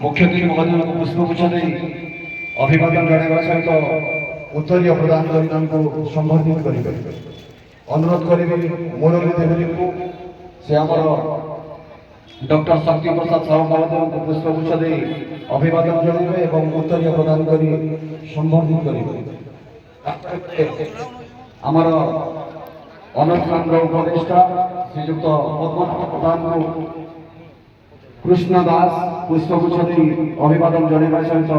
मुख्य अतिथि महोदय को पुष्पगुच्छ दे अभिवादन जणाइबा सहित उत्तरीय प्रदान कर संबर्धित करेंगे। अनुरोध करी मुरली देवी को से आमर डॉक्टर शक्ति प्रसाद साहू महोदय को पुष्पगुच्छ दे अभिवादन जणाइबे और उत्तरीय प्रदान कर संबर्धित करेंगे। आमर अनुष्ठान उपदेष्टा श्रीजुक्त पद्मनाभ प्रधान को कृष्ण दास पुष्पगुच्छ दे अभिवादन जणाइबा सहित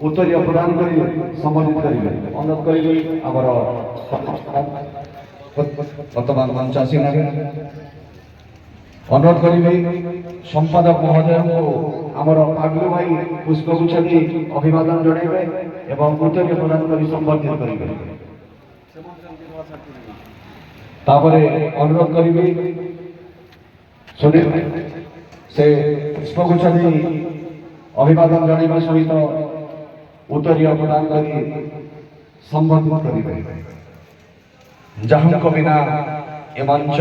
उत्तरीय प्रदान कर संबोधित करेंगे। अनुरोध करी आमर वर्तमान मंच आसी अनुरोध करी संपादक महोदय को आमर पागलू भाई पुष्पगुच्छ दे अभिवादन जणाइबे एवं उत्तरीय प्रदान कर संबोधित करेंगे। तापरे अनुरोध करी सुनील से पुष्पगुच्छ दे अभिवादन जणाइबा सहित उत्तरीय प्रदान कर संबोधित करेंगे। जहाँ बिना ए मंच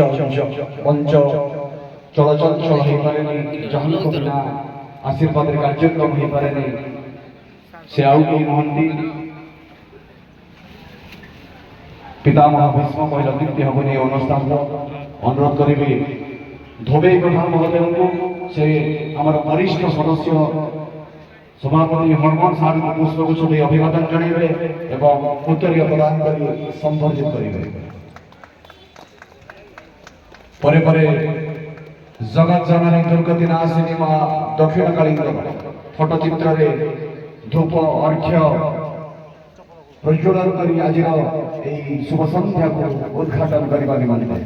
चलचंचल हो पारे जहाँ बिना आशीर्वाद कार्यक्रम हो पारे से आउ के महंती पितामह भीष्म महिला तृतीय हबनी अनुष्ठान अनुरोध करी धोबे प्रधान महोदय को से आम वरिष्ठ सदस्य सभापति हरमोहन साहब को पुष्पगुच्छ दे अभिवादन जणाइबे एवं उत्तरीय प्रदान कर संबर्धित करेंगे। परे परे जगत जननी दुर्गति नाशिनी मां दक्षिण काली फटचित्र धूप अर्घ्य प्रज्वलन कर आज शुभ संध्या को उद्घाटन करने निमंते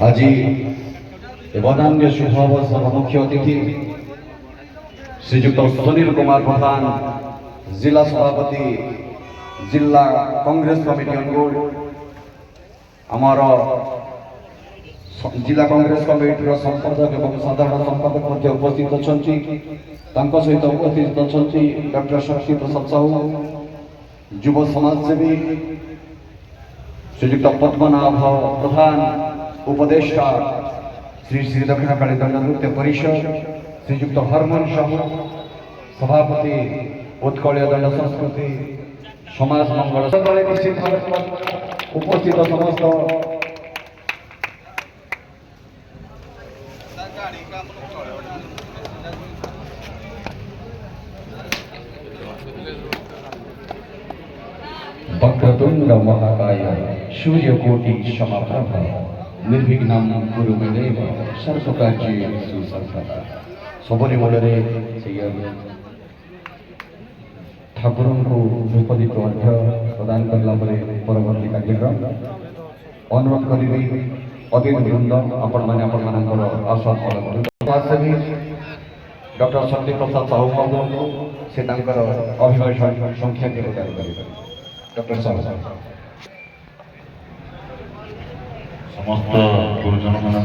आज वनान्य शुभ अवसर मुख्य अतिथि श्रीजुक्त सुनील कुमार प्रधान जिला सभापति जिला कांग्रेस कमिटी अनुगुल आमर जिला कांग्रेस कमिटी संपादक एवं साधारण संपादक उपस्थित अच्छा सहित उपस्थित अच्छा डॉक्टर शक्ति प्रसाद साहू युव समाजसेवी श्रीजुक्त पद्मनाभ प्रधान उपदेष्टा श्री श्री दक्षिण काली दंड नृत्य परिषद श्रीजुक्त हरमोहन साहू सभापति उत्कलीय दंड संस्कृति समाज मंगल उपस्थित समस्त वक्रतुंड महाकाय सूर्यकोटि समप्रभ निर्विघ्नं कुरु मे देव सर्वकार्येषु सर्वदा सबरी मूल्य ठाकुर को धूपदीप अर्घ्य प्रदान करला परवर्ती कार्यक्रम अनुरोध करी अतिथि वृंद आपण मैंने आस्वाद समाजसेवी डॉक्टर शक्ति प्रसाद साहू महोदय से अभिभाषण संख्या प्रदान करेंगे। डॉक्टर साहू समस्त गुरुजन मान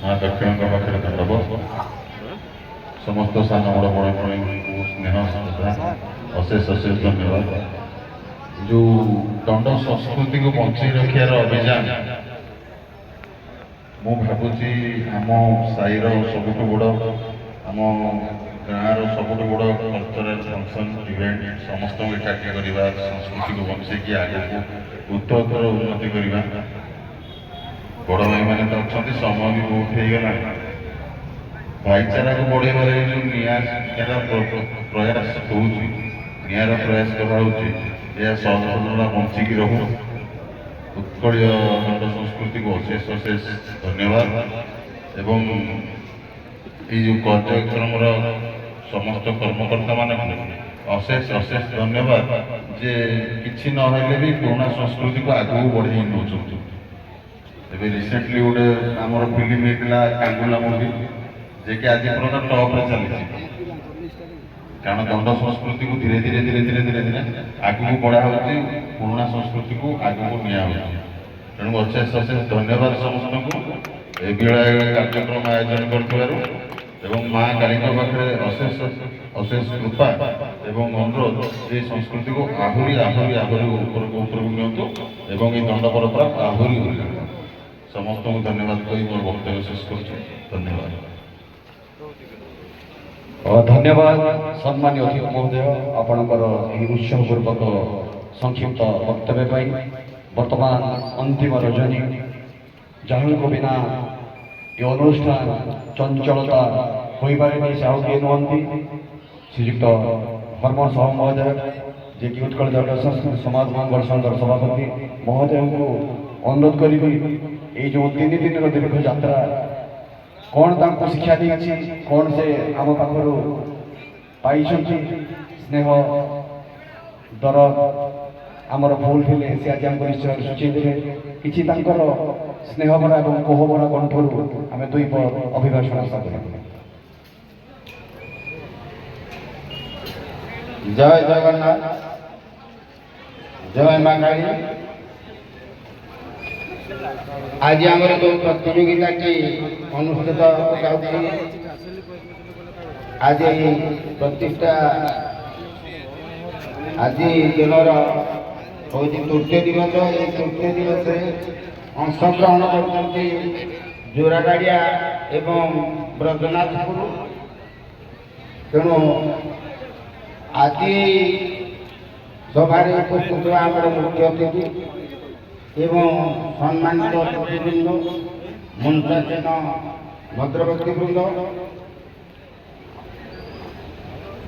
माँ दक्षिण पाखे दंडव समस्त सान बड़ बड़ को स्नेह श्रद्धा अशेष अशेष धन्यवाद। जो दंड संस्कृति को बंचाई रखार अभियान मु भावुची आम साईर सबुठ बड़ आम गाँव सबुठ बड़ कल्चरल फंक्शन इवेंट समस्त एकाठी करवा संस्कृति को बंचाई आगे उत्तरोत्तर उन्नति करवा बड़ भाई मैंने तो अच्छा समय भी बहुत हो गला भाईचारा को बढ़ेबार जो नियार प्रयास होर प्रयास कराऊँच यह सहजता बंचिकी रहू उत्कलीय दंड संस्कृति को अशेष अशेष धन्यवाद एवं ये कार्यक्रम समस्त कर्मकर्ता मान अशेष अशेष धन्यवाद जे किसी ना भी पुराना संस्कृति को आगू बढ़े नौ रिसेंटली गोटे आमर फिल्म होता कांगुला मूवी जे कि आज पर्यटन टॉप रे चली कारण दंड संस्कृति को धीरे धीरे धीरे धीरे धीरे धीरे आगू बढ़ा पुराना संस्कृति को आगू निया तेणु अशेष अशेष धन्यवाद समस्त को कार्यक्रम आयोजन कर ଏବଂ ମା କାଳୀଙ୍କ ପାଖରେ ଅଶେଷ ଅଶେଷ କୃପା ଏବଂ ଅନୁରୋଧ ଯେ ସଂସ୍କୃତିକୁ ଆହୁରି ଆହୁରି ଆହୁରି ଉପରକୁ ନିଅନ୍ତୁ ଏବଂ এই ଦଣ୍ଡ ପରମ୍ପରା ଆହୁରି ସମସ୍ତଙ୍କୁ ଧନ୍ୟବାଦ କହି ମୋର ବକ୍ତବ୍ୟ ଶେଷ କରୁଛି। ଧନ୍ୟବାଦ। ଧନ୍ୟବାଦ ସମ୍ମାନୀୟ ଅତିଥି ମହୋଦୟ ଆପଣଙ୍କର ଏହି ଉତ୍ସବ ପୂର୍ବକ ସଂକ୍ଷିପ୍ତ ବକ୍ତବ୍ୟ ପାଇଁ। ବର୍ତ୍ତମାନ ଅନ୍ତିମ ରଜନୀ, ଯାହାଙ୍କ ବିନା ଏ ଅନୁଷ୍ଠାନ ଚଞ୍ଚଳତା ହୋଇପାରେନି ସେ ଆଉ କିଏ ନୁହନ୍ତି ଶ୍ରୀଯୁକ୍ତ ହରମୋହନ ସାହୁ ମହୋଦୟ, ଯିଏକି ଉତ୍କଳ ଜଟ ସଂସ୍କୃତି ସମାଜ ମଙ୍ଗଳ ସଂଘର ସଭାପତି ମହୋଦୟଙ୍କୁ ଅନୁରୋଧ କରିବି ଏଇ ଯେଉଁ 3 ଦିନର ଦୀର୍ଘ ଯାତ୍ରା କ'ଣ ତାଙ୍କୁ ଶିକ୍ଷା ଦେଇଛି, କ'ଣ ସେ ଆମ ପାଖରୁ ପାଇଛନ୍ତି, ସ୍ନେହ ଦର ଆମର ଭୁଲ ଥିଲେ ସେ ଆଜି ଆମକୁ ନିଶ୍ଚୟ ସୂଚେଇ ଦେଲେ। କିଛି ତାଙ୍କର ସ୍ନେହଭରା ଏବଂ କୋହଭରା କଣ୍ଠରୁ ଆମେ ଦୁଇ ଅଭିଭାଷଣ କରିବା। জয় জগন্নাথ, জয় মা কালী। আজ আমার যে প্রতিযোগিতাটি অনুষ্ঠিত যাচ্ছে, আজ এই প্রতিষ্ঠা আজি দিনর হচ্ছে তৃতীয় দিবস। এই তৃতীয় দিবসে অংশগ্রহণ করছেন জোড়াগাড়িয়া এবং ব্রজনাথপুর। তেণু আজি সভারে উপস্থিত আমার মুখ্য অতিথি এবং সম্মানিত অতিথিবৃন্দ, মঞ্চাসীন ভদ্রব্যক্তিবৃন্দ,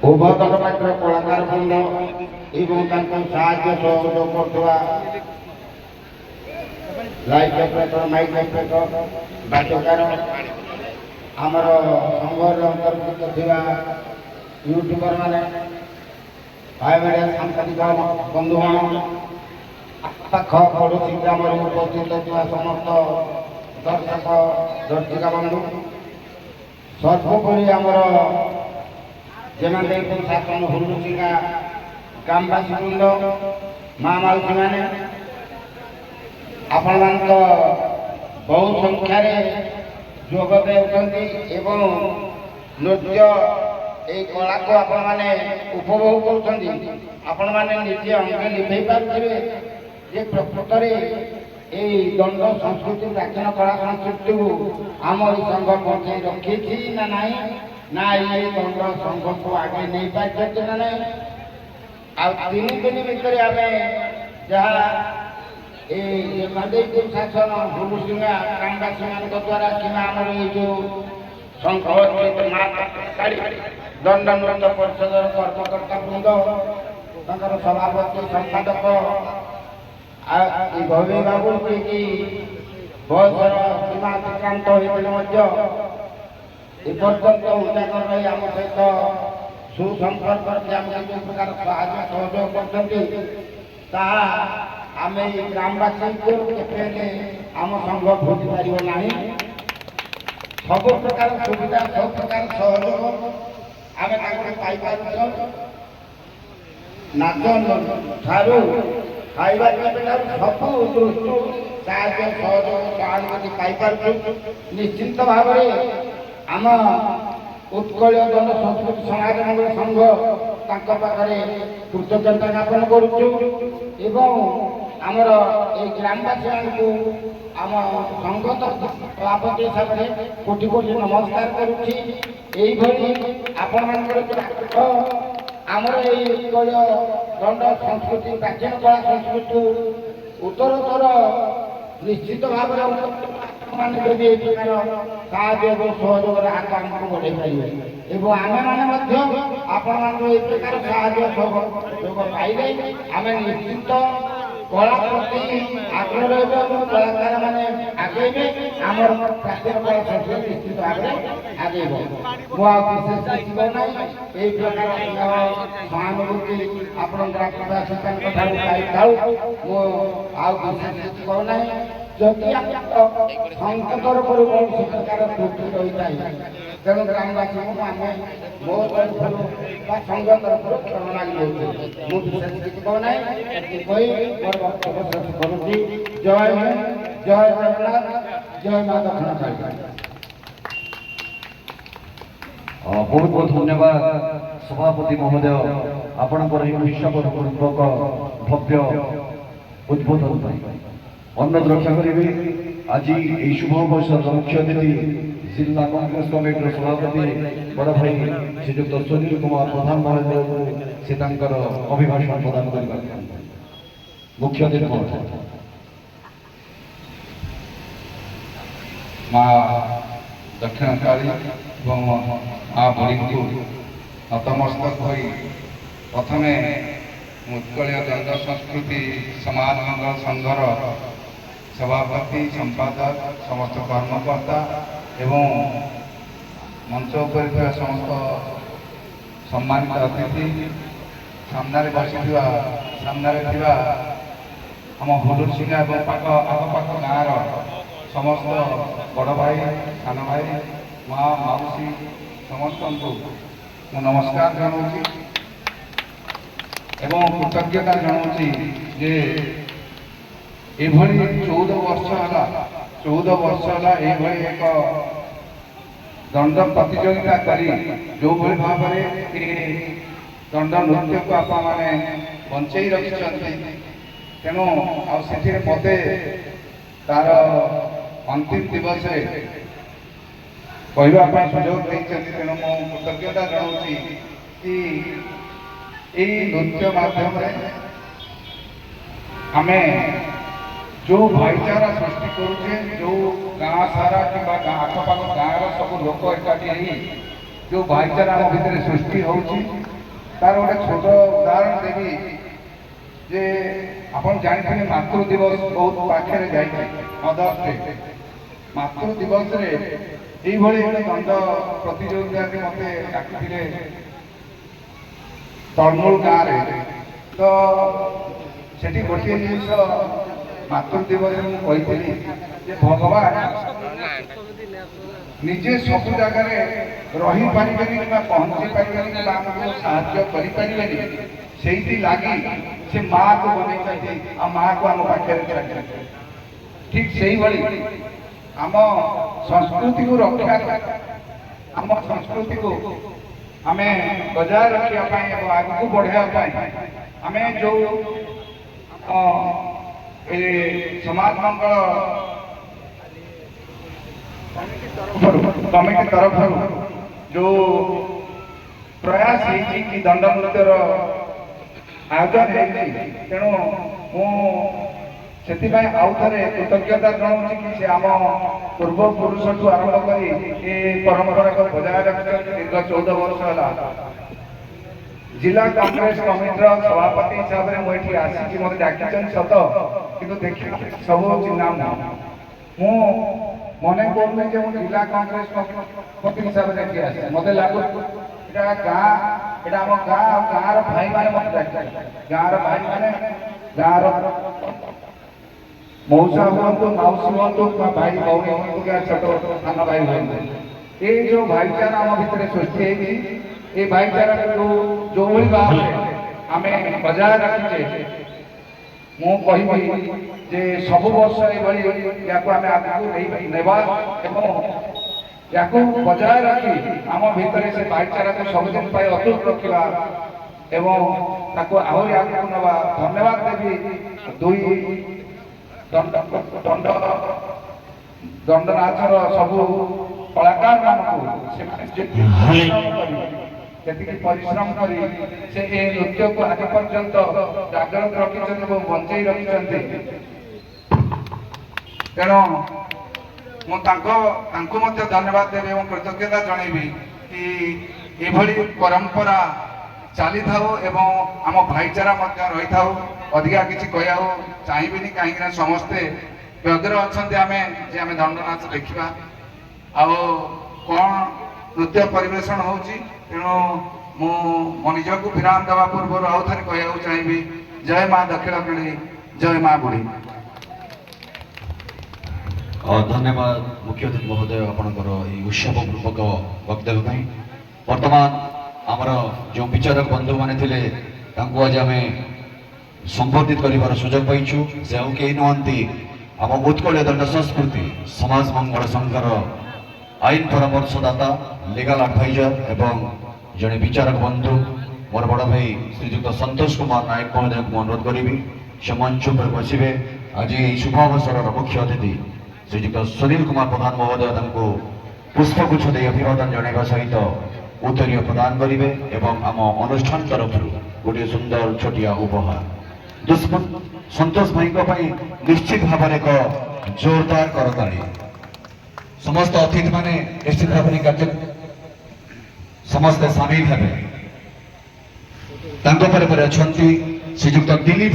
উভয় দল পাত্র কলাকার বৃন্দ এবং তাঁর সাহায্য সহযোগ করুয়া লাইট অপারেটর, মাইক অপারেটর, বাদ্যকার, আমার সংঘর অন্তর্ভুক্ত থাকা यूट्यूबर मैंने भाई मेरे सांसारिक बंधुगण, पाख पड़ोसी ग्राम उपस्थित समस्त दर्शक दर्शिका बंधु, सर्वोपरि आमर जेमादेव शासन हुलुसिंगा ग्रामवासी वृंद, माँ माउसी मैंने आपण मान बहु संख्यार जोग देउछन्ति एवं नृत्य এই কলাকে আপনার উপভোগ করছেন। আপনার নিজে অঙ্গে লিভাই পারে যে প্রকৃতরে এই দণ্ড সংস্কৃতি, প্রাচীন কলা সংস্কৃতি আমার সংঘ বঞ্চাই রক্ষিছি না নাই, না এই দণ্ড সংঘকে আগে নেই পারছে না নাই। তিন দিন ভিতরে আমি যা এই মাদেবপুর শাসন হুলুসিঙ্গা গ্রামবাসী ମାନଙ୍କ দ্বারা কিংবা আমার এই যে সংঘ মা কালী দণ্ড নৃত্য পরিষদর কর্মকর্তা বৃন্দ, তাঁর সভাপতি সম্পাদক ভবি বাবু, কি বয়সর সীমা অতিক্রান্ত হয়েছিল এপর্যন্ত উজাগর রহি আম সহিত সুসম্পর্ক আমাকে যে প্রকার সাহায্য সহযোগ করছেন, তাহা আমি গ্রামবাসীଙ୍କୁ কেবে আম সংঘ ভুলি পারিব না। সবু প্রকার সুবিধা, সব প্রকার সহযোগ ଆମେ ତାଙ୍କୁ ପାଇପାରୁଛୁ। ନାଚ ଠାରୁ ଖାଇବା ପିଇବା ସବୁ ଦୃଷ୍ଟିରୁ ସାହାଯ୍ୟ ସହଯୋଗ ସହାନୁଭୂତି ପାଇପାରୁଛୁ। ନିଶ୍ଚିତ ଭାବରେ ଆମ ଉତ୍କଳୀୟ ଜନ ସଂସ୍କୃତି ସମାଜ ମଙ୍ଗଳ ସଂଘ ତାଙ୍କ ପାଖରେ କୃତଜ୍ଞତା ଜ୍ଞାପନ କରୁଛୁ ଏବଂ ଆମର এই ଗ୍ରାମବାସୀମାନଙ୍କୁ ଆମ ସଂଘ ସଭାପତି ହିସାବରେ କୋଟି କୋଟି ନମସ୍କାର କରୁଛି। এইভাবে আপনার আমার এই উৎকলীয় দণ্ড সংস্কৃতি, প্রাচীন কলা সংস্কৃতি উত্তরোত্তর নিশ্চিত ভাবে মানে যদি এই প্রকার সাহায্য এবং সহযোগের হাত আমাকে বড়াই পারে এবং আমি মানে আপনার এই প্রকার সাহায্য সহযোগ পাইলে আমি নিশ্চিত কলা প্রতি আগ্রহ রহবে এবং কলাকার মানে আগেবে আমার প্রাচীন কলা সংস্কৃতি নিশ্চিত ভাবে আগেব। মু বিশেষ কিছু না, এই প্রকার সহানুভূতি আপনার গ্রামবাসীଙ୍କ ଠାରୁ ପାଇଥାଉ। ମୁଁ ଆଉ ବିଶେଷ କିଛି କହୁ ନାହିଁ। ଯଦି ସଂଘ ତରଫରୁ କୌଣସି ପ୍ରକାର ତ୍ରୁଟି ରହିଥାଏ, ତେଣୁ ଗ୍ରାମବାସୀଙ୍କୁ ଆମେ ମୋ ତରଫରୁ ବା ସଂଘ ତରଫରୁ କ୍ଷମା ମାଗି ଦେଉଛୁ। ମୁଁ ବିଶେଷ କିଛି କହୁ ନାହିଁ, ଏତିକି କହି ମୋର ବକ୍ତବ୍ୟ ଶେଷ କରୁଛି। ଜୟ ହିନ୍ଦ, ଜୟ ଜଗନ୍ନାଥ, ଜୟ ମା ଦକ୍ଷିଣ କାଳୀ। ବହୁତ ବହୁତ ଧନ୍ୟବାଦ ସଭାପତି ମହୋଦୟ ଆପଣଙ୍କର ଏହି ଉତ୍ସବପୂର୍ବକ ଭବ୍ୟ ଉଦ୍ବୋଧନ ପାଇଁ। ଅନୁରୋଧ ରକ୍ଷା କରିବେ ଆଜି ଏହି ଶୁଭ ଅବସରର ମୁଖ୍ୟ ଅତିଥି ଜିଲ୍ଲା କଂଗ୍ରେସ କମିଟିର ସଭାପତି ବଡ଼ ଭାଇ ଶ୍ରୀଯୁକ୍ତ ସୁନୀଲ କୁମାର ପ୍ରଧାନ ମହୋଦୟଙ୍କୁ ସେ ତାଙ୍କର ଅଭିଭାଷଣ ପ୍ରଦାନ କରିବାକୁ ମୁଖ୍ୟ ଅତିଥି ମହୋଦୟ। ମା ଦକ୍ଷିଣକାଳୀ ଏବଂ ମା ବୁଢ଼ୀଙ୍କୁ ନତମସ୍ତକ ହୋଇ ପ୍ରଥମେ ଉତ୍କଳୀୟ ଦଣ୍ଡ ସଂସ୍କୃତି ସମାଜ ମଙ୍ଗଳ ସଂଘର ସଭାପତି ସମ୍ପାଦକ ସମସ୍ତ କର୍ମକର୍ତ୍ତା ଏବଂ ମଞ୍ଚ ଉପରେ ଥିବା ସମସ୍ତ ସମ୍ମାନିତ ଅତିଥି ସାମ୍ନାରେ ଥିବା ଆମ ହୁଲୁସିଙ୍ଗା ଏବଂ ଆଖପାଖ ଗାଁର ସମସ୍ତ ବଡ଼ ଭାଇ ସାନ ଭାଇ ମା ମାଉସୀ ସମସ୍ତଙ୍କୁ ମୁଁ ନମସ୍କାର ଜଣାଉଛି ଏବଂ କୃତଜ୍ଞତା ଜଣାଉଛି ଯେ ଏଭଳି 14 ବର୍ଷ ହେଲା ଏଭଳି ଏକ ଦଣ୍ଡ ପ୍ରତିଯୋଗିତା କରି ଯେଉଁଭଳି ଭାବରେ ଦଣ୍ଡ ନୃତ୍ୟକୁ ଆପଣମାନେ ବଞ୍ଚେଇ ରଖିଛନ୍ତି, ତେଣୁ ଆଉ ସେଥିରେ ମୋତେ ତାର ଅନ୍ତିମ ଦିବସରେ କହିବା ପାଇଁ ସୁଯୋଗ ଦେଇଛନ୍ତି। ତେଣୁ ମୁଁ କୃତଜ୍ଞତା ଜଣାଉଛି କି ଏହି ନୃତ୍ୟ ମାଧ୍ୟମରେ ଆମେ ଯେଉଁ ଭାଇଚାରା ସୃଷ୍ଟି କରୁଛେ, ଯେଉଁ ଗାଁ ସାରା କିମ୍ବା ଆଖପାଖ ଗାଁର ସବୁ ଲୋକ ଏକାଠି ହେଇ ଯେଉଁ ଭାଇଚାରା ଆମ ଭିତରେ ସୃଷ୍ଟି ହେଉଛି, ତାର ଗୋଟେ ଛୋଟ ଉଦାହରଣ ଦେବି ଯେ ଆପଣ ଜାଣିଥିବେ ମାତୃ ଦିବସ ବହୁତ ପାଖରେ ଯାଇଛି, ମଦର୍ସ ଡେ। ମାତୃ ଦିବସରେ এইভাবে একটা দণ্ড প্রতিযোগিতাকে মতে ডাকিলে তলমূল গাঁরে, তো সেটি গোটিয়ে জিনিস মাতৃ দিবসে মু কইଥିଲି যে ভগবান নিজে সবু জায়গায় রহিপারিবেনি কিংবা পৌঁছি পারিবেনি কিংবা আমাকে সাহায্য করিপারিবেনি, সেইটি লাগি সে মাকে বনেইଛନ୍ତି আর মাকে ଆମ ପାଖରେ ଛାଡ଼ିଛନ୍ତି। ঠিক সেইভাবে ଆମ ସଂସ୍କୃତିକୁ ରକ୍ଷା ଆମ ସଂସ୍କୃତିକୁ ଆମେ ବଜାୟ ରଖିବା ପାଇଁ ଏବଂ ଆଗକୁ ବଢ଼ାଇବା ପାଇଁ ଆମେ ଯେଉଁ ଏ ସମାଜ ମଙ୍ଗଳ କମିଟି ତରଫରୁ ଯେଉଁ ପ୍ରୟାସ ହେଇଛି କି ଦଣ୍ଡ ନୃତ୍ୟର ଆୟୋଜନ ହେଇଛି, ତେଣୁ ମୁଁ ସେଥିପାଇଁ ଆଉ ଥରେ କୃତଜ୍ଞତା ଜଣାଉଛି କି ସେ ଆମ ପୂର୍ବପୁରୁଷଠୁ ଆରମ୍ଭ କରି ଏ ପରମ୍ପରାକୁ ବଜାୟ ରଖିଛନ୍ତି ଦୀର୍ଘ 14 ବର୍ଷ ହେଲା। ଜିଲ୍ଲା କଂଗ୍ରେସ କମିଟିର ସଭାପତି ହିସାବରେ ମୁଁ ଏଠି ଆସିଛି, ମୋତେ ଡାକିଛନ୍ତି ସତ, କିନ୍ତୁ ଦେଖି ସବୁ ଚିହ୍ନା ମୁଁ ମନେ କରୁନି ଯେ ମୁଁ ଜିଲ୍ଲା କଂଗ୍ରେସ କମିଟି ହିସାବରେ ଏଠି ଆସିଛି। ମୋତେ ଲାଗୁଛି ଏଇଟା ଗାଁ, ଏଇଟା ଆମ ଗାଁ ଆଉ ଗାଁର ଭାଇମାନେ ମୋତେ ଡାକିଛନ୍ତି। ଗାଁର ଭାଇମାନେ, ଗାଁର ମଉସା ହୁଅନ୍ତୁ, ମାଉସୀ ହୁଅନ୍ତୁ, ଭାଇ ଭଉଣୀ ହୁଅନ୍ତୁ, ଛୋଟ ସାନ ଭାଇ ହୁଅନ୍ତୁ, এই ଯେଉଁ ଭାଇଚାରା ଆମ ଭିତରେ ସୃଷ୍ଟି ହେଇଛି, এই ଭାଇଚାରାକୁ ଯେଉଁଭଳି ଭାବରେ ଆମେ ବଜାୟ ରଖିଛେ, ମୁଁ କହିବି ଯେ ସବୁ ବର୍ଷ ଏଭଳି ୟାକୁ ଆମେ ଆଗକୁ ନେବା ଏବଂ ୟାକୁ ବଜାୟ ରଖି ଆମ ଭିତରେ ସେ ଭାଇଚାରାକୁ ସବୁଦିନ ପାଇଁ ଅତୁଟ ରଖିବା ଏବଂ ତାକୁ ଆହୁରି ଆଗକୁ ନେବା। ଧନ୍ୟବାଦ ଦେବି ଦୁଇ ଦଣ୍ଡ ନାଚର ସବୁ କଳାକାର ମାନଙ୍କୁ, ସେମାନେ ଯେତିକି ପରିଶ୍ରମ କରି ସେ ଏ ନୃତ୍ୟକୁ ଆଜି ପର୍ଯ୍ୟନ୍ତ ଜାଗ୍ରତ ରଖିଛନ୍ତି ଏବଂ ବଞ୍ଚେଇ ରଖିଛନ୍ତି। ତେଣୁ ମୁଁ ତାଙ୍କୁ ମଧ୍ୟ ଧନ୍ୟବାଦ ଦେବି ଏବଂ କୃତଜ୍ଞତା ଜଣାଇବି କି ଏଭଳି ପରମ୍ପରା ଚାଲିଥାଉ ଏବଂ ଆମ ଭାଇଚାରା ମଧ୍ୟ ରହିଥାଉ। ଅଧିକା କିଛି କହିବାକୁ ଚାହିଁବିନି, କାହିଁକିନା ସମସ୍ତେ ବ୍ୟଗ୍ର ଅଛନ୍ତି ଆମେ ଦଣ୍ଡ ନାଚ ଦେଖିବା ଆଉ କ'ଣ ନୃତ୍ୟ ପରିବେଷଣ ହେଉଛି। ତେଣୁ ମୁଁ ମୋ ନିଜକୁ ବିରାମ ଦେବା ପୂର୍ବରୁ ଆଉ ଥରେ କହିବାକୁ ଚାହିଁବି, ଜୟ ମା ଦକ୍ଷିଣକାଳୀ, ଜୟ ମା ବୁଢ଼ୀ। ଧନ୍ୟବାଦ ମୁଖ୍ୟ ଅତିଥି ମହୋଦୟ ଆପଣଙ୍କର ଏହି ଉତ୍ସବପୂର୍ବକ ବକ୍ତବ୍ୟ ପାଇଁ। ବର୍ତ୍ତମାନ ଆମର ଯେଉଁ ବିଚାରକ ବନ୍ଧୁମାନେ ଥିଲେ ତାଙ୍କୁ ଆଜି ଆମେ ସମ୍ବର୍ଦ୍ଧିତ କରିବାର ସୁଯୋଗ ପାଇଛୁ। ସେ ଆଉ କେହି ନୁହନ୍ତି, ଆମ ଉତ୍କଳୀୟ ଦଣ୍ଡ ସଂସ୍କୃତି ସମାଜ ମଙ୍ଗଳ ସଂଘର आईन परामर्शदाता लिगल एडभाइजर एवं जड़े विचारक बंधु मोर बड़ भाई श्रीजुक्त संतोष कुमार नायक महोदय को अनुरोध करी से मंच पर बसवे। आज ये शुभ अवसर मुख्य अतिथि श्रीजुक्त सुनील कुमार प्रधान महोदय पुष्पगुच्छ दे अभिवादन जणाइबा सहित उत्तरीय प्रदान करेंगे एवं आम अनुष्ठान तरफ गोटे सुंदर छोटिया उपहार दुश्मन संतोष भाई निश्चित भाव एक जोरदार करताड़ी। समस्त अतिथि माने निश्चित भाव कार्य समस्ते सामिल हेबे। श्रीजुक्त दिलीप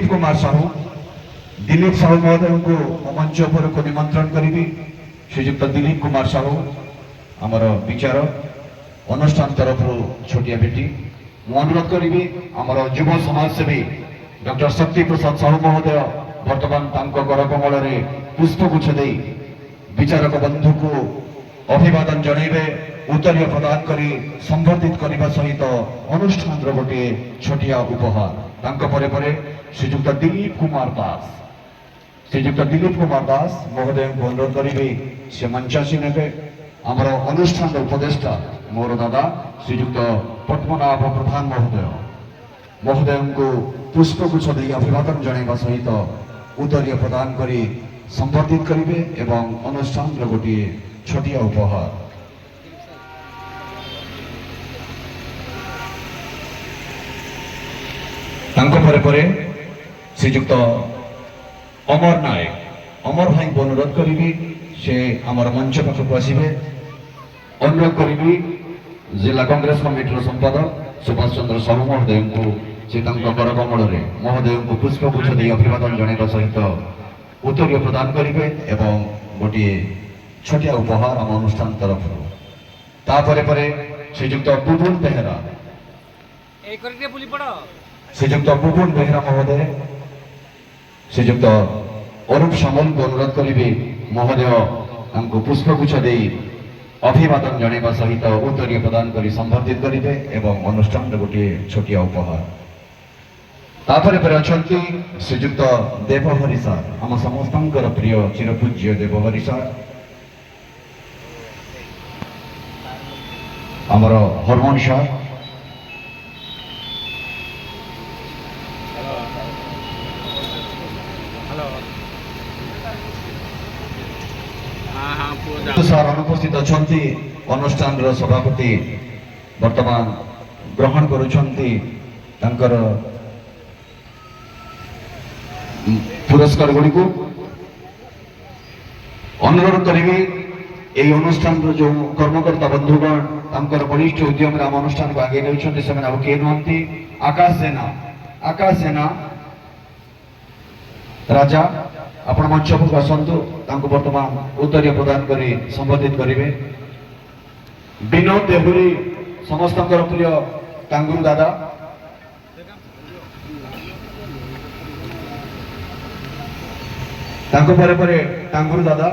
कुमार साहू दिलीप साहू महोदय को मंच पर को निमंत्रण करी। श्रीजुक्त दिलीप कुमार साहू आमर विचार अनुष्ठान तरफ छोटिया बेटी मु अनुरोध करी आमर युव समाजसेवी डॉक्टर शक्ति प्रसाद साहू महोदय वर्तमान कर कमल पुष्पगुच्छ दे विचारक बंधु को अभिवादन जणाइबे उत्तरीय प्रदान करी संबर्धित करने सहित अनुष्ठान गोटे छोटिया उपहार श्रीजुक्त दिलीप कुमार दास महोदय को अनुरोध करी से मंचासी ने आमर अनुष्ठान उपदेष्टा मोर दादा श्रीजुक्त पद्मनाभ प्रधान महोदय को पुष्पगुच्छ दे अभिवादन जणाइबा सहित उत्तरीय प्रदान करी संबर्धित करेंगे एवं अनुष्ठान गोटे छोटिया उपहार। श्रीजुक्त अमर नायक अमर भाई को अनुरोध करी से आमर मंच पाखक आसवे। अनुरोध करी जिला कांग्रेस कमिटर संपादक सुभाष चंद्र साहू महोदय को से कर कमल महोदय को पुष्पगुच्छ दे अभिवादन जणाइबा सहित उत्तरीय प्रदान करेंगे एवं गोटे छोटिया उपहार आम अनुष्ठान तरफ। श्रीजुक्त बुबुन बेहरा महोदय श्रीजुक्त अरूप सामल को अनुरोध करी महोदय हमको पुष्पगुच्छ दे अभिवादन जणाइबा सहित उत्तरीय प्रदान करी संबर्धित करेंगे एवं अनुष्ठान गोटे छोटिया उपहार। श्रीजुक्त देवहरि सार आम समस्त प्रिय चिरपूज्य देवहरि सार आमर हरमोन सार सार अनुपस्थित अच्छा अनुष्ठान सभापति वर्तमान ग्रहण कर पुरस्कार गुड़ी को अनुरोध करी यही अनुष्ठान जो कर्मकर्ता बंधुगण वरिष्ठ उद्यम आम अनुष्ठान को आगे नहीं नुहति आकाश सेना राजा आपण मंच को आसतु वर्तमान उत्तरीय प्रदान करी संबोधित करेंगे। विनोद देहुरी समस्त प्रिय टांगुर दादा टांगुर दादा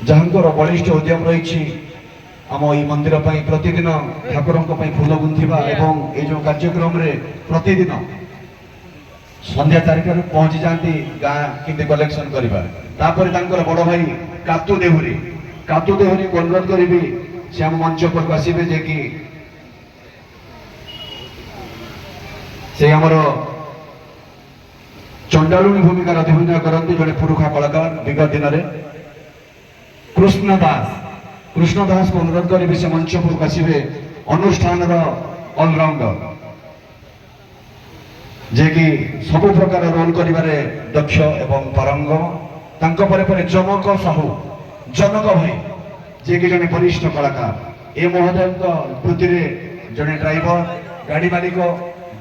जहांकर बलिष्ठ उद्यम रही आम ये मंदिर प्रतिदिन ठाकुर फूल गुंथा एवं ये जो कार्यक्रम रे प्रतिदिन संध्या 4 पहुंची जाती गाँ कि कलेक्शन करवा। बड़ भाई कातु देहुरी को अनुरोध करी से आम मंच पर आसवे जे कि से आमर चंडालुणी भूमिकार अभिनय करती जड़े पुरुखा कलाकार विगत दिन में कृष्ण दास को अनुरोध करी से मंच पर आसवे अनुष्ठान ऑलराउंडर जे कि सब प्रकार रोल करिबारे दक्ष एवं पारंगम जनक भाई जे कि जने वरिष्ठ कलाकार ए महोदय वृत्ति जने ड्राइवर गाड़ी मालिक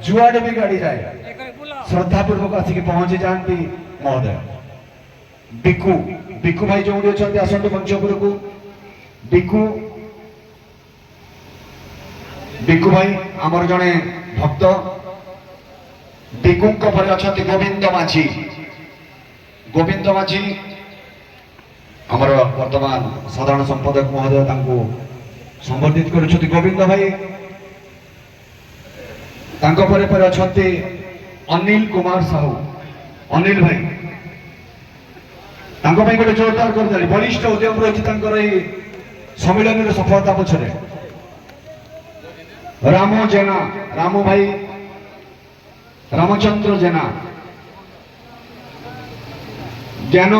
जुआड़े भी गाड़ी जाए श्रद्धापूर्वक आसिक पहुंची जाती महोदय। बिकु भाई जो अच्छा आसतु मंचपुर को बिकु भाई आमर जड़े भक्त बिकु अच्छा गोविंद माझी आमर वर्तमान साधारण संपादक महोदय संबर्धित कर गोविंद भाई अच्छा अनिल कुमार साहू अनिल भाई ତାଙ୍କ ପାଇଁ ଗୋଟେ ଜୋରଦାର କରିଦେଲି ବଳିଷ୍ଠ ଉଦ୍ୟମ ରହିଛି ତାଙ୍କର ଏଇ ସମ୍ମିଳନୀର ସଫଳତା ପଛରେ। ରାମ ଜେନା, ରାମ ଭାଇ ରାମଚନ୍ଦ୍ର ଜେନା, ଜ୍ଞାନ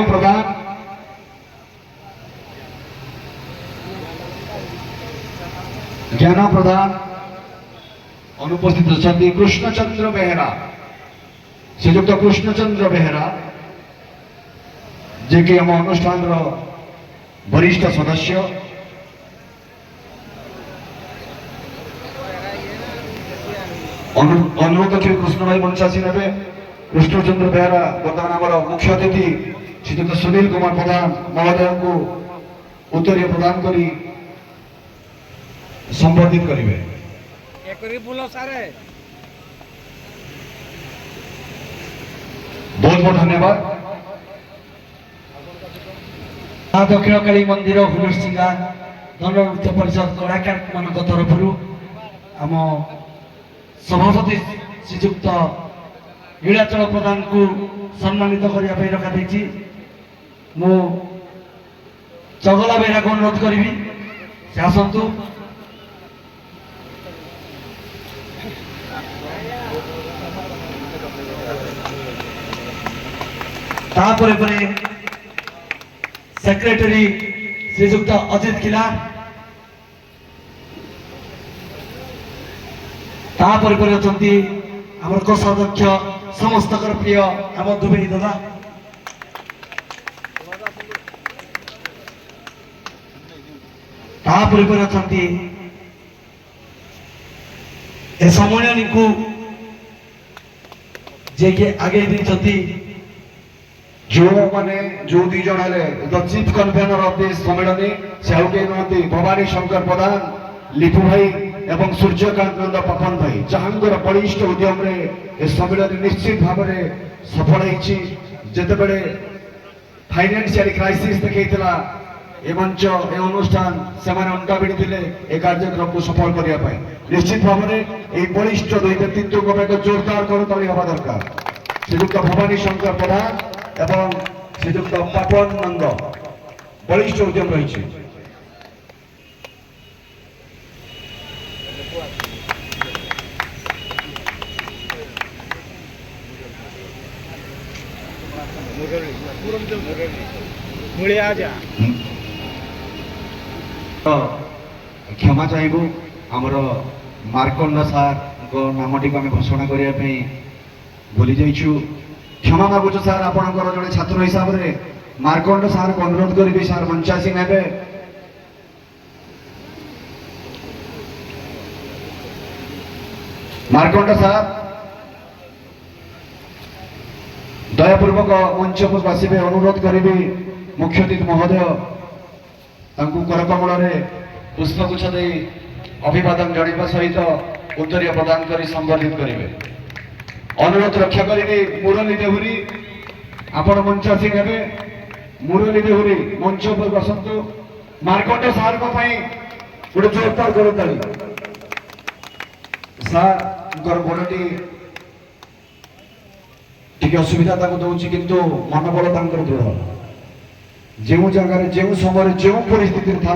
ପ୍ରଧାନ, ଅନୁପସ୍ଥିତ ଅଛନ୍ତି। କୃଷ୍ଣଚନ୍ଦ୍ର ବେହେରା, ଶ୍ରୀଯୁକ୍ତ କୃଷ୍ଣଚନ୍ଦ୍ର ବେହେରା ଯିଏକି ଆମ ଅନୁଷ୍ଠାନର ବରିଷ୍ଠ ସଦସ୍ୟ। ଅନୁରୋଧ କରିବି କୃଷ୍ଣ ଭାଇ ମଞ୍ଚାସୀ ନେବେ। କୃଷ୍ଣଚନ୍ଦ୍ର ବେହେରା ବର୍ତ୍ତମାନ ଆମର ମୁଖ୍ୟ ଅତିଥି ଶ୍ରୀଯୁକ୍ତ ସୁନୀଲ କୁମାର ପ୍ରଧାନ ମହୋଦୟଙ୍କୁ ଉତ୍ତରୀୟ ପ୍ରଦାନ କରି ସମ୍ବର୍ଦ୍ଧିତ କରିବେ। ବହୁତ ବହୁତ ଧନ୍ୟବାଦ। ଦକ୍ଷିଣ କାଳୀ ମନ୍ଦିର ହୁଲୁସିଙ୍ଗା ଦଣ୍ଡନୃତ୍ୟ ପରିଷଦ କଳାକାର ମାନଙ୍କ ତରଫରୁ ଆମ ସଭାପତି ଶ୍ରୀଯୁକ୍ତ ନୀଳାଚଳ ପ୍ରଧାନଙ୍କୁ ସମ୍ମାନିତ କରିବା ପାଇଁ ରଖାଯାଇଛି। ମୁଁ ଚଗଲା ବେହେରାକୁ ଅନୁରୋଧ କରିବି ସେ ଆସନ୍ତୁ। ତାପରେ ପରେ सेक्रेटरी श्रीजुक्त अजित किला, तापर पर अछंती हमर कोषाध्यक्ष समस्त प्रिय आम दुबेई दादा, तापर पर अछंती ए सम्मेलन को जे के आगे दी जो माने जो दी जन हेले the chief convener of this सम्मेलनी से आउ के नहती भवानी शंकर प्रधान, लिपु भाई एवं सूर्यकांत नंद पपन भाई जहांगर बलिष्ठ उद्यम रे ए सम्मेलन निश्चित भाव में सफल होइछि। जेते बेले फाइनेंशियल क्राइसिस देखैतला ए मंच ए अनुष्ठान से माने अंका बिडी दिले ए कार्यक्रम को सफल करिया पाए निश्चित भाव में ए बलिष्ठ दुई व्यक्तित्व को एक जोरदार करताली हवा दरकार। श्रीयुक्त भवानी शंकर प्रधान एवं श्रीयुक्त पापन नंद बलिष्ठ उद्यम रही। क्षमा चाहबू आमर मार्कंड सार नाम टी आम घोषणा करने भूली जाइछु। क्षमा मागुଛୁ ସାର୍ ଆପଣଙ୍କର ଜଣେ ଛାତ୍ର ହିସାବରେ ମାର୍କଣ୍ଡ ସାର୍ କୁ ଅନୁରୋଧ କରିବି ସାର୍ ମଞ୍ଚାସୀ ନେବେ। ମାର୍କଣ୍ଡ ସାର୍ ଦୟାପୂର୍ବକ ମଞ୍ଚକୁ ଆସିବେ ଅନୁରୋଧ କରିବି। ମୁଖ୍ୟ ଅତିଥି ମହୋଦୟ ତାଙ୍କୁ କରକମଳରେ ପୁଷ୍ପଗୁଚ୍ଛ ଦେଇ ଅଭିବାଦନ ଜଣାଇବା ସହିତ ଉତ୍ତରୀୟ ପ୍ରଦାନ କରି ସମ୍ବର୍ଦ୍ଧିତ କରିବେ। अनुरोध रक्षा करेंगे मुरली देहुरी आपण मंचासी ने मुरली देहुरी मंच पर बसतु। मार्कंड सार गोटे जोरदार करताली सार गोड़टी टी असुविधा दूसरी किंतु मनोबल दृढ़ जो जगार जो समय जो परिस्थिति था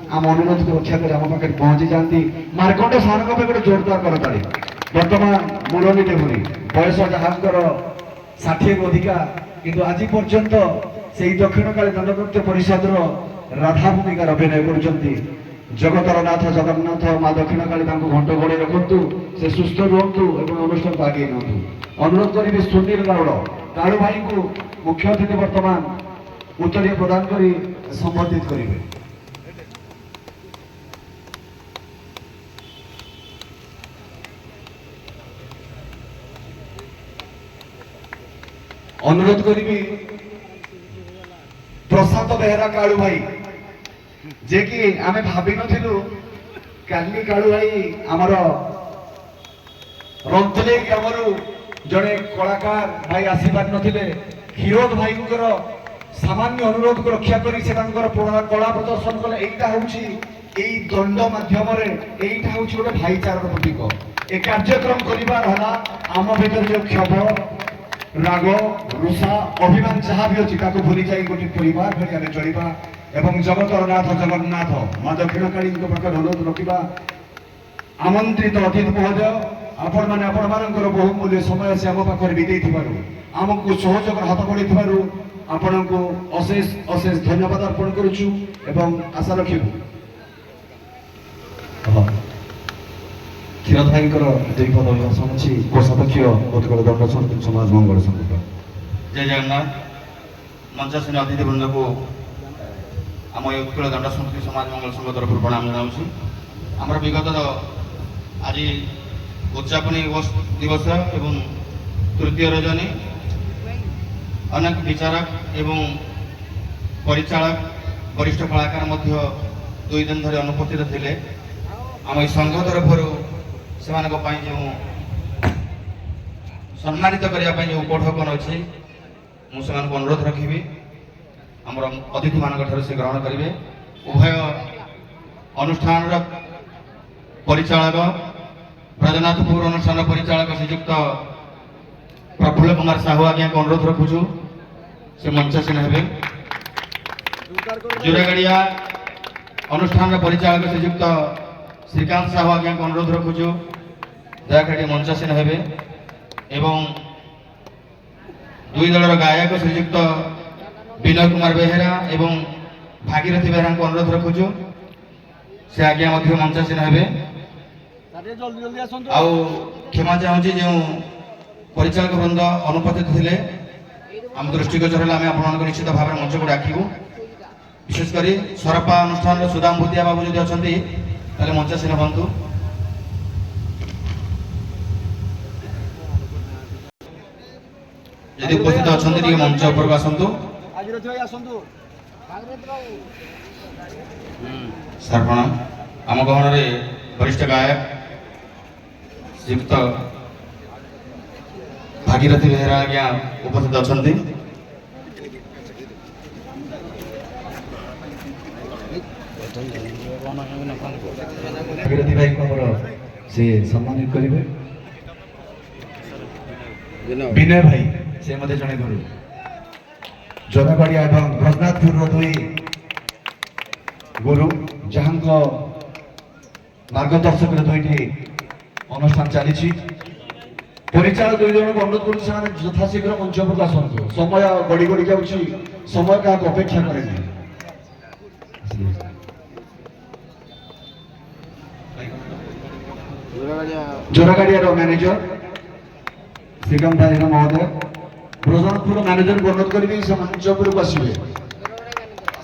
आम अनुरोध को रक्षा कर आम पाखे पहुंची जाती। मार्कंड सार गोटे जोरदार करताली। बर्तमान मुरली देहुरी बयस जहांकर 60 अधिका किंतु आज पर्यंत से दक्षिण काली दंडनृत्य परिषद राधा भूमिका अभिनय कर जगतर नाथ जगन्नाथ माँ दक्षिण काली घंट घोड़े रखु से सुस्थ रुहतु एवं अनुष्ठान को आगे नियंतु। अनुरोध करी सुनील गौड़ कालू भाई को मुख्य अतिथि वर्तमान उत्तरीय प्रदान कर संबोधित करेंगे। अनुरोध करी प्रशांत बेहेरा कालू भाई जे कि आमे भाभी नथिलु काली कालू भाई आमर रंतले ग्रामरु जड़े कलाकार भाई आसी पार नथिले। हिरोद भाई सामान्य अनुरोध को रक्षा करी से कला प्रदर्शन कले। एटा होउछि एई दंड माध्यम रे एटा होउछि गोटे भाईचारार प्रतीक। ए कार्यक्रम करिबार हला आम भीतर जो क्षोभ ରାଗ ରୁଷା ଅଭିମାନ ଯାହା ବି ଅଛି ତାକୁ ଭୁଲି ଯାଇ ଗୋଟେ ପରିବାର ଭଳି ଆମେ ଚଳିବା ଏବଂ ଜଗତର ନାଥ ଜଗନ୍ନାଥ ମା ଦକ୍ଷିଣକାଳୀଙ୍କ ପାଖରେ ଅନୁରୋଧ ରଖିବା। ଆମନ୍ତ୍ରିତ ଅତିଥି ମହୋଦୟ, ଆପଣମାନେ ଆପଣମାନଙ୍କର ବହୁମୂଲ୍ୟ ସମୟ ଆସି ଆମ ପାଖରେ ବିତେଇଥିବାରୁ ଆମକୁ ସହଯୋଗର ହାତ ବଢ଼େଇଥିବାରୁ ଆପଣଙ୍କୁ ଅଶେଷ ଅଶେଷ ଧନ୍ୟବାଦ ଅର୍ପଣ କରୁଛୁ ଏବଂ ଆଶା ରଖିବୁ କ୍ଷୀର ଭାଇଙ୍କର ଦୁଇ ପଦ ଭାଷଣ ଅଛି କୋଷାଧ୍ୟକ୍ଷ ଉତ୍କଳ ଦଣ୍ଡ ସମାଜ ମଙ୍ଗଳ ସଂଘ। ଜୟ ଜଗନ୍ନାଥ। ମଞ୍ଚାସୀନ ଅତିଥିବୃନ୍ଦକୁ ଆମ ଏ ଉତ୍କଳ ଦଣ୍ଡ ସମିତି ସମାଜ ମଙ୍ଗଳ ସଂଘ ତରଫରୁ ପ୍ରଣାମ ଜଣାଉଛି। ଆମର ବିଗତ ଆଜି ଉଦ୍ଯାପନୀ ଦିବସ ଏବଂ ତୃତୀୟ ରଜନୀ ଅନେକ ବିଚାରକ ଏବଂ ପରିଚାଳକ ବରିଷ୍ଠ କଳାକାର ମଧ୍ୟ 2 ଦିନ ଧରି ଅନୁପସ୍ଥିତ ଥିଲେ। ଆମ ଏ ସଂଘ ତରଫରୁ ସେମାନଙ୍କ ପାଇଁ ଯେଉଁ ସମ୍ମାନିତ କରିବା ପାଇଁ ଯେଉଁ ଉପଢୌକନ ଅଛି ମୁଁ ସେମାନଙ୍କୁ ଅନୁରୋଧ ରଖିବି ଆମର ଅତିଥିମାନଙ୍କ ଠାରୁ ସେ ଗ୍ରହଣ କରିବେ। ଉଭୟ ଅନୁଷ୍ଠାନର ପରିଚାଳକ ବ୍ରଜନାଥପୁର ଅନୁଷ୍ଠାନ ପରିଚାଳକ ଶ୍ରୀଯୁକ୍ତ ପ୍ରଫୁଲ୍ଲ କୁମାର ସାହୁ ଆଜ୍ଞାଙ୍କୁ ଅନୁରୋଧ ରଖୁଛୁ ସେ ମଞ୍ଚାସୀନ ହେବେ। ଜୋରାଗାଡ଼ିଆ ଅନୁଷ୍ଠାନର ପରିଚାଳକ ଶ୍ରୀଯୁକ୍ତ ଶ୍ରୀକାନ୍ତ ସାହୁ ଆଜ୍ଞାଙ୍କୁ ଅନୁରୋଧ ରଖୁଛୁ ଦୟାକରି ମଞ୍ଚାସୀନ ହେବେ ଏବଂ 2 ଦଳର ଗାୟକ ଶ୍ରୀଯୁକ୍ତ ବିନୟ କୁମାର ବେହେରା ଏବଂ ଭାଗୀରଥୀ ବେହେରାଙ୍କୁ ଅନୁରୋଧ ରଖୁଛୁ ସେ ଆଜ୍ଞା ମଧ୍ୟ ମଞ୍ଚାସୀନ ହେବେ। ଆଉ କ୍ଷମା ଚାହୁଁଛି ଯେଉଁ ପରିଚାଳକ ବୃନ୍ଦ ଅନୁପସ୍ଥିତ ଥିଲେ ଆମ ଦୃଷ୍ଟିଗୋଚର ହେଲେ ଆମେ ଆପଣମାନଙ୍କୁ ନିଶ୍ଚିତ ଭାବରେ ମଞ୍ଚକୁ ଡାକିବୁ। ବିଶେଷ କରି ସରପା ଅନୁଷ୍ଠାନର ସୁଦାମ ଭୂତିଆ ବାବୁ ଯଦି ଅଛନ୍ତି ତାହେଲେ ମଞ୍ଚାସୀନ ହୁଅନ୍ତୁ। ଯଦି ଉପସ୍ଥିତ ଅଛନ୍ତି ଟିକେ ମଞ୍ଚ ଉପରକୁ ଆସନ୍ତୁ। ସାର୍ ପ୍ରଣାମ। ଆମ ଗହଣରେ ବରିଷ୍ଠ ଗାୟକ ଶ୍ରୀଯୁକ୍ତ ଭାଗୀରଥୀ ବେହେରା ଆଜ୍ଞା ଉପସ୍ଥିତ ଅଛନ୍ତି। ଭାଗୀରଥୀ ଭାଇଙ୍କୁ ଆମର ସେ ସମ୍ମାନିତ କରିବେ। ବିନୟ ଭାଇ ସେ ମଧ୍ୟ ଜଣେ ଗୁରୁ। ଜୋରାଗାଡ଼ିଆ ଏବଂ ବ୍ରଜନାଥପୁରର 2 ଗୁରୁ ଯାହାଙ୍କ ମାର୍ଗଦର୍ଶକରେ 2ଟି ଅନୁଷ୍ଠାନ ଚାଲିଛି। ପରିଚାଳକ 2 ଜଣଙ୍କୁ ଅନୁରୋଧ କରୁଛି ସେମାନେ ଯଥାଶୀଘ୍ର ମଞ୍ଚ ଉପରକୁ ଆସନ୍ତୁ। ସମୟ ଗଡ଼ି ଗଡ଼ି ଯାଉଛି, ସମୟ କାହାକୁ ଅପେକ୍ଷା କରେ ନାହିଁ। ଜୋରାଗାଡ଼ିଆର ମ୍ୟାନେଜର ଶ୍ରୀକାନ୍ତ ଭାଇ ମହୋଦୟ ବ୍ରଜନାଥପୁର ମ୍ୟାନେଜରଙ୍କୁ ଅନୁରୋଧ କରିବି ସେ ମଞ୍ଚ ଉପରକୁ ଆସିବେ।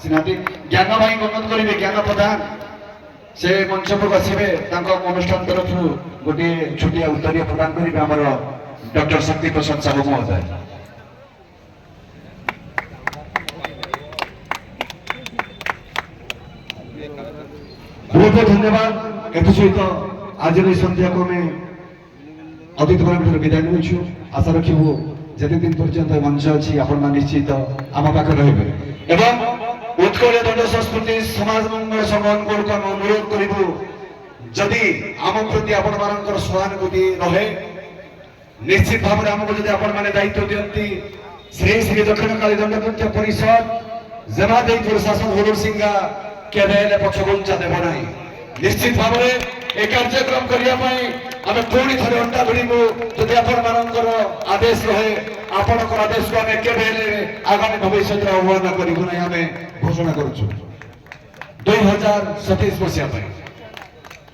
ସିନାଟି ଜ୍ଞାନ ଭାଇଙ୍କୁ ଅନୁରୋଧ କରିବେ, ଜ୍ଞାନ ପ୍ରଧାନ ସେ ମଞ୍ଚ ଉପରକୁ ଆସିବେ। ତାଙ୍କ ଅନୁଷ୍ଠାନ ତରଫରୁ ଗୋଟିଏ ଛୋଟିଆ ଉତ୍ତରୀୟ ପ୍ରଦାନ କରିବେ ଆମର ଡକ୍ଟର ଶକ୍ତି ପ୍ରସାଦ ସାହୁ ମହୋଦୟ। ବହୁତ ବହୁତ ଧନ୍ୟବାଦ। ଏଥିସହିତ ଆଜିର ଏହି ସନ୍ଧ୍ୟାକୁ ଆମେ ଅତିଥିମାନଙ୍କଠାରୁ ବିଦାୟ ନେଉଛୁ। ଆଶା ରଖିବୁ ଯେତେ ଦିନ ପର୍ଯ୍ୟନ୍ତ ଏ ମଞ୍ଚ ଅଛି ଆପଣମାନେ ନିଶ୍ଚିତ ଆମ ପାଖରେ ରହିବେ ଏବଂ ଉତ୍କଳୀୟ ଦଣ୍ଡ ସଂସ୍କୃତି ସମାଜ ମଙ୍ଗଳ ସଂଘ ଅନୁକୂଳକୁ ଆମେ ଅନୁରୋଧ କରିବୁ ଯଦି ଆମ ପ୍ରତି ଆପଣମାନଙ୍କର ସହାନୁଭୂତି ରହେ ନିଶ୍ଚିତ ଭାବରେ ଆମକୁ ଯଦି ଆପଣମାନେ ଦାୟିତ୍ୱ ଦିଅନ୍ତି ଶ୍ରୀ ଶ୍ରୀ ଦକ୍ଷିଣକାଳୀ ଦଣ୍ଡନୃତ୍ୟ ପରିଷଦ ଜେମାଦେଇପୁର ଶାସନ ହୁଡ଼ୁସିଙ୍ଗା କେବେ ହେଲେ ପଛଘୁଞ୍ଚା ଦେବ ନାହିଁ। ନିଶ୍ଚିତ ଭାବରେ ଏ କାର୍ଯ୍ୟକ୍ରମ କରିବା ପାଇଁ ଆମେ ପୁଣି ଥରେ ଅଣ୍ଟା ଭିଡ଼ିବୁ ଯଦି ଆପଣମାନଙ୍କର ଆଦେଶ ରହେ। ଆପଣଙ୍କର ଆଦେଶକୁ ଆମେ କେବେ ହେଲେ ଆଗାମୀ ଭବିଷ୍ୟତରେ ଅବମାନନା କରିବୁ ନାହିଁ ଆମେ ଘୋଷଣା କରୁଛୁ 2027 ମସିହା ପାଇଁ।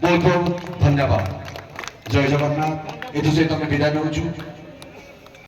ବହୁତ ବହୁତ ଧନ୍ୟବାଦ। ଜୟ ଜଗନ୍ନାଥ। ଏଥିସହିତ ଆମେ ବିଦାୟ ନେଉଛୁ।